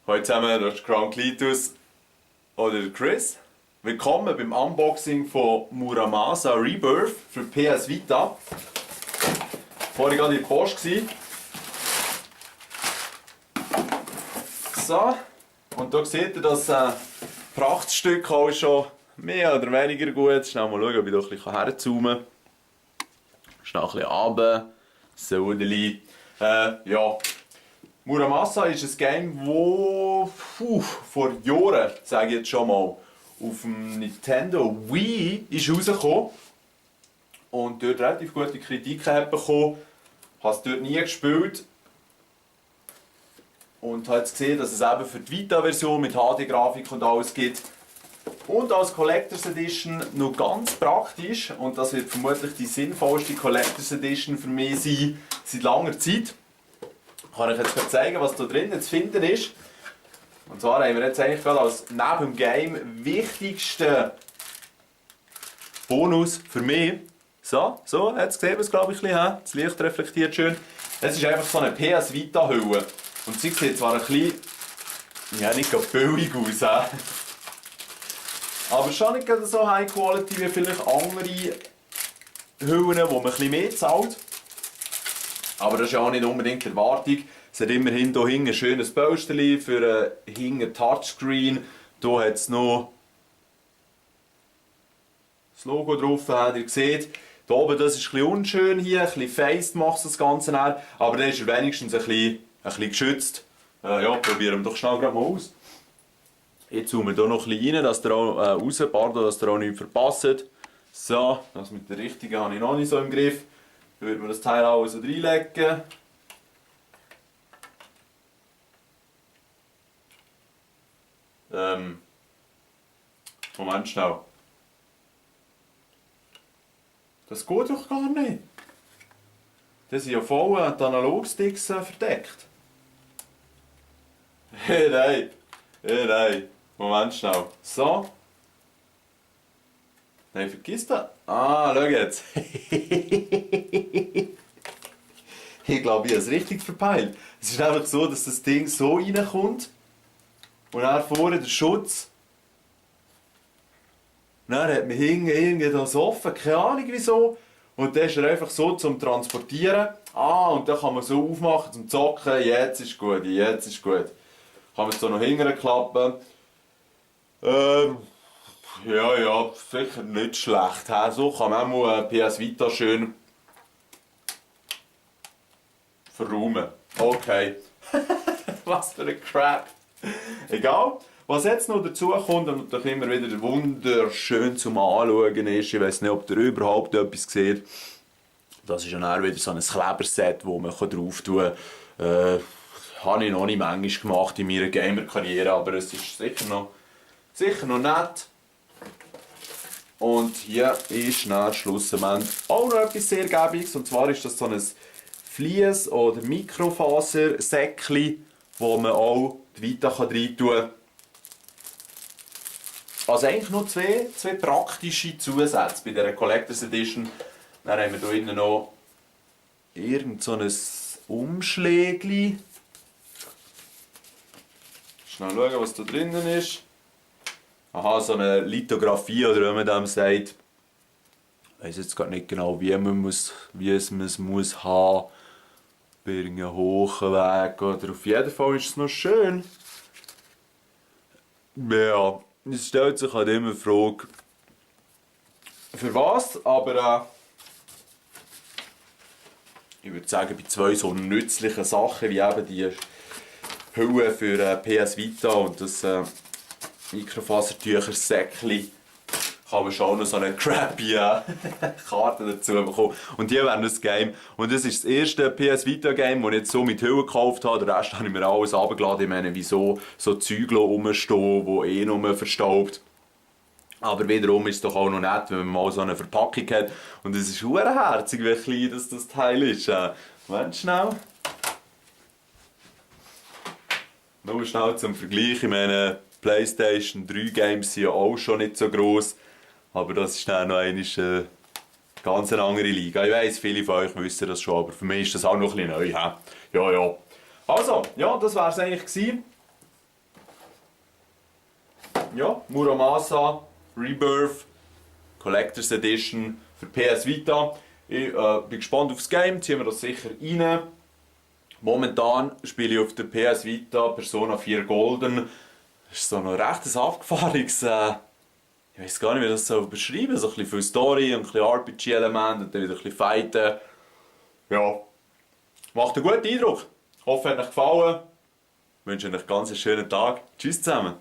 Hallo zusammen, das ist Crown Klitus oder Chris. Willkommen beim Unboxing von Muramasa Rebirth für PS Vita. Vorhin gerade in der Post gewesen. So, und hier seht ihr das Prachtstück auch schon mehr oder weniger gut. Schnell mal schauen, ob ich hier ein bisschen herzoomen kann. Schnell ein bisschen runter. So, ja. Muramasa ist ein Game, das vor Jahren, sage ich jetzt schon mal, auf dem Nintendo Wii ist rausgekommen und dort relativ gute Kritiken hat bekommen. Ich habe es dort nie gespielt und habe jetzt gesehen, dass es eben für die Vita-Version mit HD-Grafik und alles gibt. Und als Collector's Edition noch ganz praktisch, und das wird vermutlich die sinnvollste Collector's Edition für mich sein seit langer Zeit. Kann ich jetzt zeigen, was da drin zu finden ist. Und zwar haben wir jetzt eigentlich gerade als neben dem Game wichtigsten Bonus für mich. So, jetzt sehen wir es glaube ich ein bisschen. Das Licht reflektiert schön. Es ist einfach so eine PS Vita Hülle. Und sie sieht zwar ein bisschen, ja, nicht gerade billig aus, aber schon nicht so high quality wie vielleicht andere Hüllen, wo man ein bisschen mehr zahlt. Aber das ist ja auch nicht unbedingt die Erwartung. Es hat immerhin hier hinten ein schönes Bausterli für einen hinten Touchscreen. Hier hat es noch das Logo drauf, ihr seht. Hier oben, das ist ein bisschen unschön hier, ein bisschen faced macht das Ganze dann. Aber dann ist er wenigstens ein bisschen geschützt. Ja, probieren wir doch schnell gerade mal aus. Jetzt zoomen wir hier noch ein bisschen rein, dass ihr auch dass ihr auch nichts verpasst. So, das mit der richtigen habe ich noch nicht so im Griff. Dann würde man das Teil auch so reinlegen. Moment schnell. Das geht doch gar nicht. Das sind ja voll die Analogsticks verdeckt. Hey, nein. Moment schnell. So. Nein, vergiss das. Ah, schau jetzt. Ich glaube, ich habe es richtig verpeilt. Es ist einfach so, dass das Ding so reinkommt und dann vorne der Schutz. Dann hat man hinten irgendwas offen, keine Ahnung wieso. Und dann ist er einfach so zum Transportieren. Ah, und dann kann man so aufmachen zum Zocken. Jetzt ist gut. Kann man es so noch hinten klappen. Ja, sicher nicht schlecht. So kann man auch mal PS Vita schön verräumen. Okay. Was für ein Crap. Egal. Was jetzt noch dazu kommt und doch immer wieder wunderschön zum Anschauen ist, ich weiß nicht, ob ihr überhaupt etwas seht. Das ist dann wieder so ein Kleberset, das man drauf tun kann. Habe ich noch nicht manchmal gemacht in meiner Gamer-Karriere, aber es ist sicher noch nett. Und hier ist nach schlussendlich auch noch etwas sehr Gäbiges. Und zwar ist das so ein Vlies- oder Mikrofaser-Säckchen, wo man auch die Vita rein tun kann. Also eigentlich nur zwei praktische Zusätze bei dieser Collector's Edition. Dann haben wir hier innen noch irgend so ein Umschlägli. Schnell schauen, was da drinnen ist. Aha, so eine Lithografie oder wie man dem sagt. Ich weiß jetzt gar nicht genau, wie man es muss haben. Bei irgendeinem hohen Weg oder auf jeden Fall ist es noch schön. Ja, es stellt sich halt immer die Frage, für was, aber ich würde sagen, bei zwei so nützlichen Sachen wie eben die Hülle für PS Vita und das Mikrofasertücher-Säckchen kann man schon noch so eine crappy Karte dazu bekommen. Und die wären das Game. Und das ist das erste PS Vita Game, das ich jetzt so mit Hülle gekauft habe. Den Rest habe ich mir alles runtergeladen. Ich meine, wieso so Zeug rumstehen, die nur verstaubt. Aber wiederum ist es doch auch noch nett, wenn man mal so eine Verpackung hat. Und es ist verdammt herzig, wie klein das Teil ist. Moment schnell. Nur schnell zum Vergleich. Ich meine, PlayStation 3 Games sind ja auch schon nicht so gross. Aber das ist dann noch eine ganz andere Liga. Ich weiss, viele von euch wissen das schon, aber für mich ist das auch noch ein bisschen neu. Ja. Also, ja, das war es eigentlich gewesen. ja, Muramasa Rebirth Collector's Edition für PS Vita. Ich bin gespannt aufs Game, ziehen wir das sicher rein. Momentan spiele ich auf der PS Vita Persona 4 Golden. Das ist so noch recht ein abgefahrenes, ich weiß gar nicht, wie ich das so beschreiben soll. So ein bisschen viel Story, ein bisschen RPG-Element und dann wieder ein bisschen Fighten. Ja, macht einen guten Eindruck. Ich hoffe, es hat euch gefallen. Ich wünsche euch einen ganz schönen Tag. Tschüss zusammen.